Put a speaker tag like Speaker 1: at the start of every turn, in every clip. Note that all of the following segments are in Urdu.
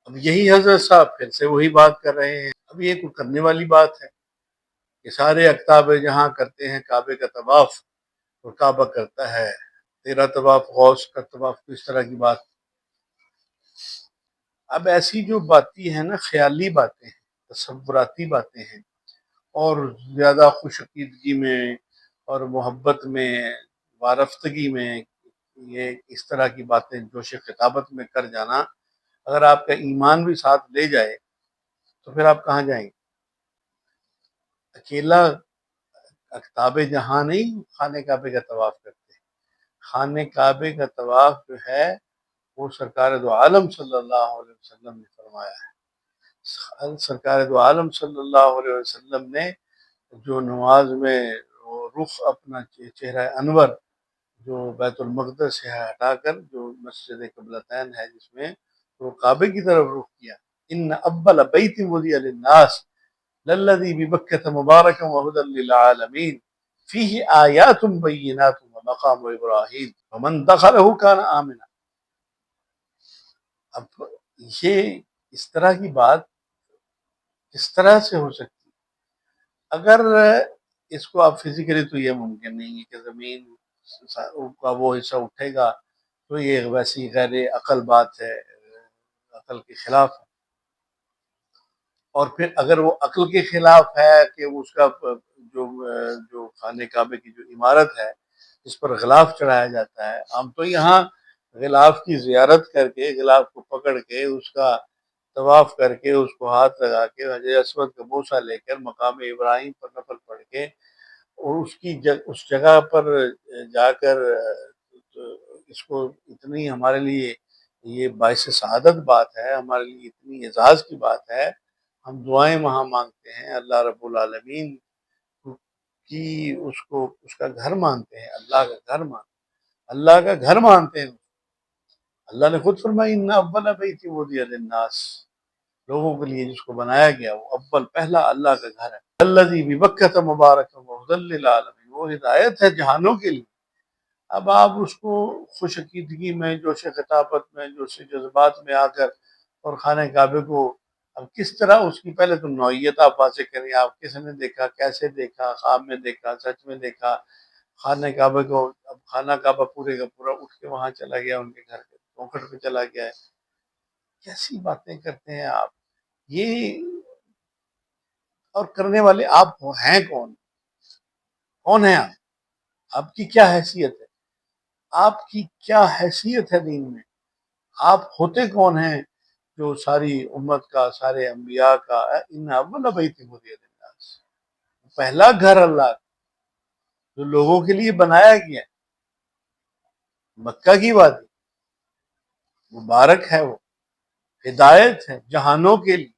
Speaker 1: اب یہی حضرت صاحب پھر سے وہی بات کر رہے ہیں. اب یہ کوئی کرنے والی بات ہے کہ سارے اقطاب جہاں کرتے ہیں کعبے کا طواف اور کعبہ کرتا ہے تیرا طواف، غوث کا طواف، اس طرح کی بات. اب ایسی جو باتیں ہیں نا، خیالی باتیں ہیں، تصوراتی باتیں ہیں، اور زیادہ خوش عقیدگی میں اور محبت میں، وارفتگی میں یہ اس طرح کی باتیں جوش خطابت میں کر جانا، اگر آپ کا ایمان بھی ساتھ لے جائے تو پھر آپ کہاں جائیں گے؟ اکیلا اقطاب جہاں نہیں خانہ کعبے کا طواف کرتے. خانہ کعبے کا طواف جو ہے وہ سرکار دو عالم صلی اللہ علیہ وسلم نے فرمایا ہے. سرکار دو عالم صلی اللہ علیہ وسلم نے جو نماز میں رخ اپنا چہرہ انور جو بیت المقدس سے ہٹا کر جو مسجد قبلتین ہے جس میں وہ کعبے کی طرف رخ کیا. ان اول بیت وضع للناس للذی ببکۃ مبارکا وہدی للعالمین فیہ آیات بینات ومقام ابراہیم ومن دخلہ کان آمنا. اب یہ اس طرح کی بات کس طرح سے ہو سکتی؟ اگر اس کو آپ فزیکلی تو یہ ممکن نہیں ہے کہ زمین کا وہ حصہ اٹھے گا تو یہ ویسی غیر عقل بات ہے، عقل کے خلاف ہے. اور پھر اگر وہ عقل کے خلاف ہے کہ اس کا جو خانہ کعبے کی جو عمارت ہے جس پر غلاف چڑھایا جاتا ہے، ہم تو یہاں غلاف کی زیارت کر کے غلاف کو پکڑ کے اس کا طواف کر کے اس کو ہاتھ لگا کے حجر اسود کا بوسہ لے کر مقام ابراہیم پر نفل پڑھ کے اور اس جگہ پر جا کر اس کو اتنی ہمارے لیے یہ باعث سعادت بات ہے، ہمارے لیے اتنی اعزاز کی بات ہے. ہم دعائیں وہاں مانگتے ہیں، اللہ رب العالمین کی اس کا گھر مانتے ہیں، اللہ کا گھر مانتے ہیں، اللہ کا گھر مانتے ہیں. اللہ نے خود فرمائی ان اول بیت وضع للناس، لوگوں کے لیے جس کو بنایا گیا وہ اول پہلا اللہ کا گھر ہے. الذی ببکۃ مبارکا وہدی للعالمین، وہ ہدایت ہے جہانوں کے لیے. اب آپ اس کو خوش عقیدگی میں، جوش خطابت میں، جوش جذبات میں آ کر اور خانہ کعبے کو اب کس طرح اس کی پہلے تو نوعیت آپ واضح کریں. آپ کس نے دیکھا، کیسے دیکھا، خواب میں دیکھا، سچ میں دیکھا خانہ کعبے کو؟ اب خانہ کعبہ پورے کا پورا اٹھ کے وہاں چلا گیا، ان کے گھر کے چوکھٹ پہ چلا گیا ہے. کیسی باتیں کرتے ہیں آپ یہ؟ اور کرنے والے آپ ہیں کون؟ کون ہیں آپ؟ آپ کی کیا حیثیت ہے؟ آپ کی کیا حیثیت ہے دین میں؟ آپ ہوتے کون ہیں جو ساری امت کا، سارے انبیاء کا ان اول بیت وضع للناس، پہلا گھر اللہ جو لوگوں کے لیے بنایا گیا ہے، مکہ کی وادی مبارک ہے، وہ ہدایت ہے جہانوں کے لیے،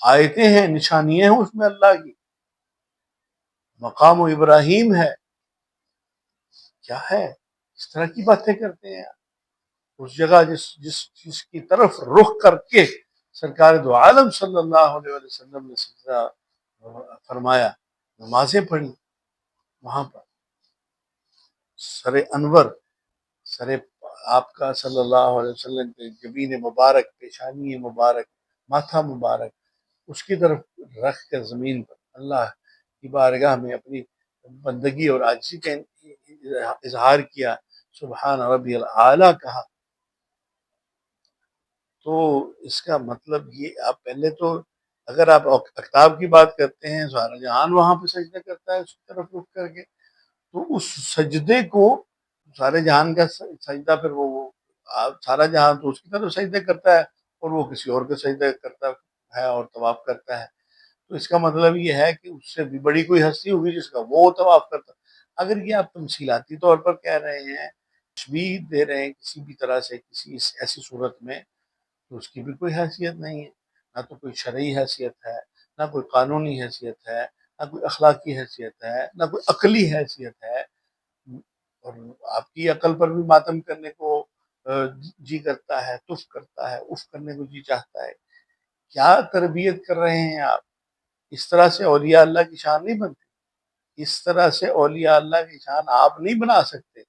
Speaker 1: آیتیں ہیں، نشانیاں ہیں اس میں اللہ کی، مقام ابراہیم ہے. کیا ہے اس طرح کی باتیں کرتے ہیں؟ اس جگہ جس کی طرف رخ کر کے سرکار دو عالم صلی اللہ علیہ وسلم نے سجدہ فرمایا، نمازیں پڑھی وہاں پر، سر انور، سر آپ کا صلی اللہ علیہ وسلم کے جبین مبارک، پیشانی مبارک، ماتھا مبارک اس کی طرف رکھ کر زمین پر اللہ کی بارگاہ میں اپنی بندگی اور عاجزی کا اظہار کیا، سبحان ربی الاعلیٰ کہا. تو اس کا مطلب یہ، آپ پہلے تو اگر آپ اقطاب کی بات کرتے ہیں، سارا جہان وہاں پہ سجدہ کرتا ہے اس طرف رخ کر کے، تو اس سجدے کو سارے جہان کا سجدہ پھر وہ سارا جہان تو اس کی طرف سجدہ کرتا ہے اور وہ کسی اور کا سجدہ کرتا ہے اور طواف کرتا ہے. تو اس کا مطلب یہ ہے کہ اس سے بھی بڑی کوئی ہستی ہوگی جس کا وہ طواف کرتا. اگر یہ آپ تمثیلاتی طور پر کہہ رہے ہیں، تشبیہ دے رہے ہیں کسی بھی طرح سے کسی ایسی صورت میں، تو اس کی بھی کوئی حیثیت نہیں ہے. نہ تو کوئی شرعی حیثیت ہے، نہ کوئی قانونی حیثیت ہے، نہ کوئی اخلاقی حیثیت ہے، نہ کوئی عقلی حیثیت ہے. اور آپ کی عقل پر بھی ماتم کرنے کو جی کرتا ہے، تف کرتا ہے، اف کرنے کو جی چاہتا ہے. کیا تربیت کر رہے ہیں آپ؟ اس طرح سے اولیاء اللہ کی شان نہیں بنتی، اس طرح سے اولیاء اللہ کی شان آپ نہیں بنا سکتے.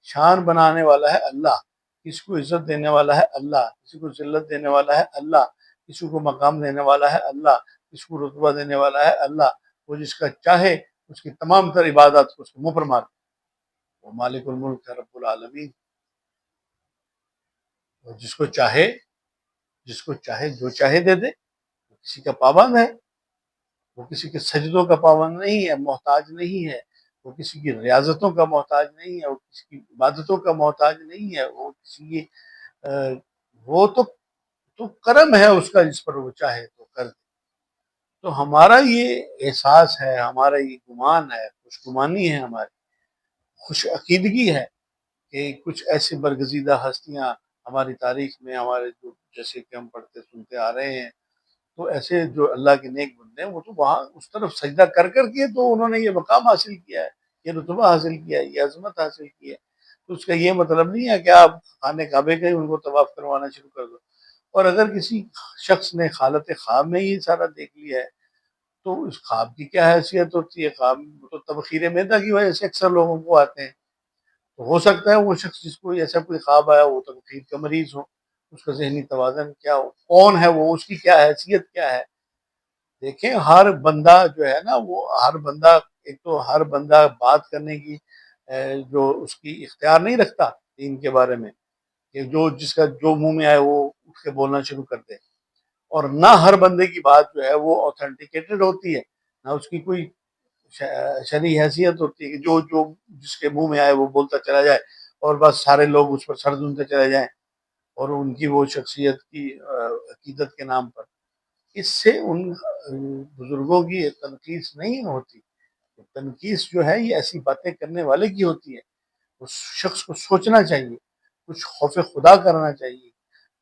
Speaker 1: شان بنانے والا ہے اللہ. کسی کو عزت دینے والا ہے اللہ، کسی کو ذلت دینے والا ہے اللہ، کسی کو مقام دینے والا ہے اللہ، کسی کو رتبہ دینے والا ہے اللہ۔ وہ جس کا چاہے اس کی تمام تر عبادات کو اس کے منہ پر مار، وہ مالک الملک ہے، رب العالمین۔ وہ جس کو چاہے جو چاہے دے دے، وہ کسی کا پابند ہے، وہ کسی کے سجدوں کا پابند نہیں ہے، محتاج نہیں ہے، وہ کسی کی ریاضتوں کا محتاج نہیں ہے، وہ کسی کی عبادتوں کا محتاج نہیں ہے، وہ کسی کی وہ تو کرم ہے اس کا، جس پر وہ چاہے تو کر دے۔ تو ہمارا یہ احساس ہے، ہمارا یہ گمان ہے، خوش گمانی ہے، ہماری خوش عقیدگی ہے کہ کچھ ایسی برگزیدہ ہستیاں ہماری تاریخ میں، ہمارے جو جیسے کہ ہم پڑھتے سنتے آ رہے ہیں، تو ایسے جو اللہ کے نیک بندے ہیں وہ تو وہاں اس طرف سجدہ کر کے تو انہوں نے یہ مقام حاصل کیا ہے، یہ رتبہ حاصل کیا ہے، یہ عظمت حاصل کی ہے۔ تو اس کا یہ مطلب نہیں ہے کہ آپ خانے کعبے کے ان کو طواف کروانا شروع کر دو۔ اور اگر کسی شخص نے حالت خواب میں یہ سارا دیکھ لیا ہے تو اس خواب کی کیا حیثیت ہوتی ہے؟ خواب تو تبخیر معدہ کی وجہ سے اکثر لوگوں کو آتے ہیں، تو ہو سکتا ہے وہ شخص جس کو ایسا کوئی خواب آیا وہ تبخیر کا مریض ہو، اس کا ذہنی توازن کیا ہو، کون ہے وہ، اس کی کیا حیثیت کیا ہے۔ دیکھیں ہر بندہ جو ہے نا، وہ ہر بندہ، ایک تو ہر بندہ بات کرنے کی جو اس کی اختیار نہیں رکھتا دین کے بارے میں، کہ جو جس کا جو منہ میں آئے وہ اٹھ کے بولنا شروع کر دے، اور نہ ہر بندے کی بات جو ہے وہ اوتھینٹیکیٹڈ ہوتی ہے، نہ اس کی کوئی شرعی حیثیت ہوتی ہے کہ جو جس کے منہ میں آئے وہ بولتا چلا جائے اور بس سارے لوگ اس پر سر دھنتے چلے جائیں، اور ان کی وہ شخصیت کی عقیدت کے نام پر، اس سے ان بزرگوں کی تنقید نہیں ہوتی۔ تنقید جو ہے یہ ایسی باتیں کرنے والے کی ہوتی ہے۔ اس شخص کو سوچنا چاہیے، کچھ خوف خدا کرنا چاہیے،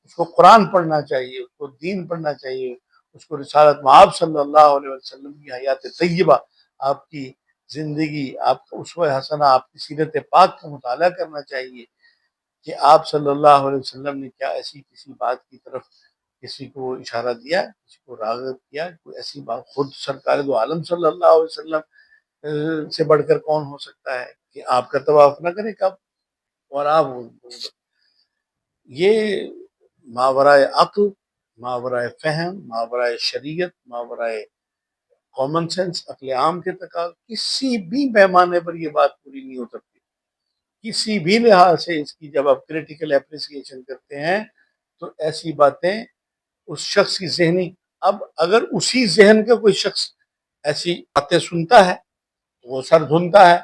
Speaker 1: اس کو قرآن پڑھنا چاہیے، اس کو دین پڑھنا چاہیے، اس کو رسالت مآب صلی اللہ علیہ وسلم کی حیات طیبہ، آپ کی زندگی، آپ کا اسوہ حسنہ، آپ کی سیرت پاک کا مطالعہ کرنا چاہیے کہ آپ صلی اللہ علیہ وسلم نے کیا ایسی کسی بات کی طرف کسی کو اشارہ دیا، کسی کو راغب کیا، کوئی ایسی بات۔ خود سرکار دو عالم صلی اللہ علیہ وسلم سے بڑھ کر کون ہو سکتا ہے کہ آپ کا طواف نہ کرے کب، اور آپ یہ ماورائے عقل، ماورائے فہم، ماورائے شریعت، ماورائے کامن سینس، عقل عام کے تقاضے، کسی بھی پیمانے پر یہ بات پوری نہیں ہو سکتی۔ کسی بھی لحاظ سے اس کی جب آپ کریٹیکل اپریسیشن کرتے ہیں تو ایسی باتیں اس شخص کی ذہنی، اب اگر اسی ذہن کا کوئی شخص ایسی باتیں سنتا ہے تو وہ سر دھنتا ہے،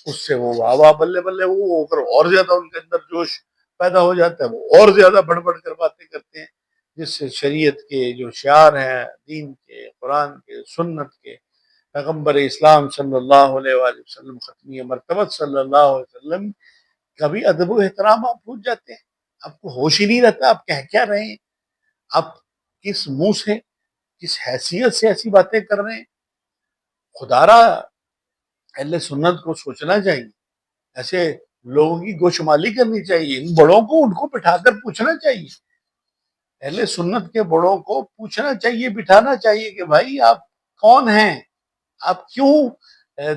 Speaker 1: اس سے وہ واہ واہ بلے بلے، وہ ہو کر اور زیادہ ان کے اندر جوش پیدا ہو جاتا ہے، وہ اور زیادہ بڑھ بڑھ کر باتیں کرتے ہیں، جس سے شریعت کے جو شعار ہیں، دین کے، قرآن کے، سنت کے، پیغمبر اسلام صلی اللہ علیہ وآلہ وسلم، ختمی مرتبت صلی اللہ علیہ وسلم، کبھی ادب و احترام آپ بھول جاتے ہیں، آپ کو ہوش ہی نہیں رہتا آپ کہہ کیا رہے ہیں، آپ کس منہ سے، کس حیثیت سے ایسی باتیں کر رہے ہیں۔ خدا را اہل سنت کو سوچنا چاہیے، ایسے لوگوں کی گوشمالی کرنی چاہیے، ان بڑوں کو ان کو بٹھا کر پوچھنا چاہیے، اہل سنت کے بڑوں کو پوچھنا چاہیے، بٹھانا چاہیے کہ بھائی آپ کون ہیں، آپ کیوں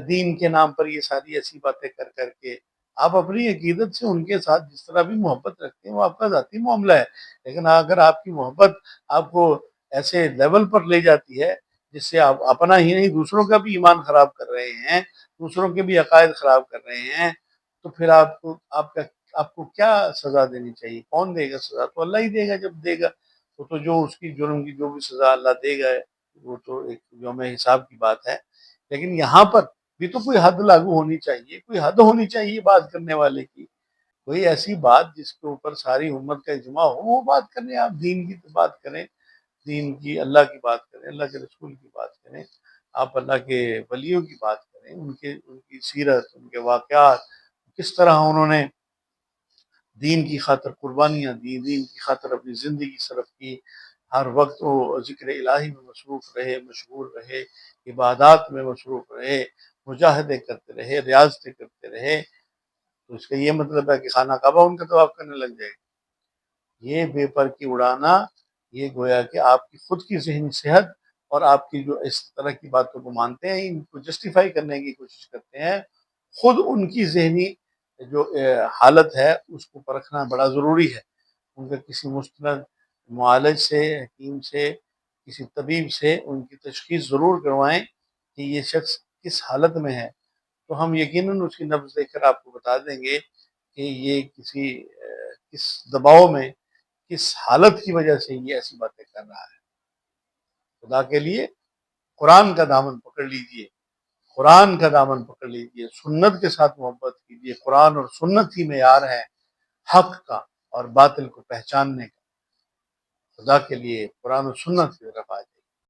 Speaker 1: دین کے نام پر یہ ساری ایسی باتیں کر کر کے، آپ اپنی عقیدت سے ان کے ساتھ جس طرح بھی محبت رکھتے ہیں وہ آپ کا ذاتی معاملہ ہے، لیکن اگر آپ کی محبت آپ کو ایسے لیول پر لے جاتی ہے جس سے آپ اپنا ہی نہیں دوسروں کا بھی ایمان خراب کر رہے ہیں، دوسروں کے بھی عقائد خراب کر رہے ہیں، تو پھر آپ کو کیا سزا دینی چاہیے؟ کون دے گا سزا؟ تو اللہ ہی دے گا، جب دے گا وہ تو جو اس کی جرم کی جو بھی سزا اللہ دے گا وہ تو ایک یوم حساب کی بات ہے، لیکن یہاں پر بھی تو کوئی حد لاگو ہونی چاہیے، کوئی حد ہونی چاہیے بات کرنے والے کی، کوئی ایسی بات جس کے اوپر ساری امت کا اجماع ہو وہ بات کریں، آپ دین کی بات کریں، دین کی، اللہ کی بات کریں، اللہ کے رسول کی بات کریں، آپ اللہ کے ولیوں کی بات کریں، ان کی سیرت، ان کے واقعات، کس طرح انہوں نے دین کی خاطر قربانیاں دی، دین کی خاطر اپنی زندگی صرف کی، ہر وقت وہ ذکر الہی میں مصروف رہے، مشغول رہے، عبادات میں مصروف رہے، مجاہدے کرتے رہے، ریاضتیں کرتے رہے، تو اس کا یہ مطلب ہے کہ خانہ کعبہ ان کا طواف کرنے لگ جائے گا؟ یہ بے پر کی اڑانا، یہ گویا کہ آپ کی خود کی ذہنی صحت اور آپ کی جو اس طرح کی باتوں کو مانتے ہیں ان کو جسٹیفائی کرنے کی کوشش کرتے ہیں، خود ان کی ذہنی جو حالت ہے اس کو پرکھنا بڑا ضروری ہے. ان کا کسی مستند معالج سے، حکیم سے، کسی طبیب سے ان کی تشخیص ضرور کروائیں کہ یہ شخص کس حالت میں ہے. تو ہم یقیناً اس کی نبض دیکھ کر آپ کو بتا دیں گے کہ یہ کس دباؤ میں، کس حالت کی وجہ سے یہ ایسی باتیں کر رہا ہے. خدا کے لیے قرآن کا دامن پکڑ لیجئے، قرآن کا دامن پکڑ لیجئے، سنت کے ساتھ محبت کیجئے. قرآن اور سنت ہی معیار ہے حق کا اور باطل کو پہچاننے کا. خدا کے لیے قرآن و سنت کی طرف آ جائے.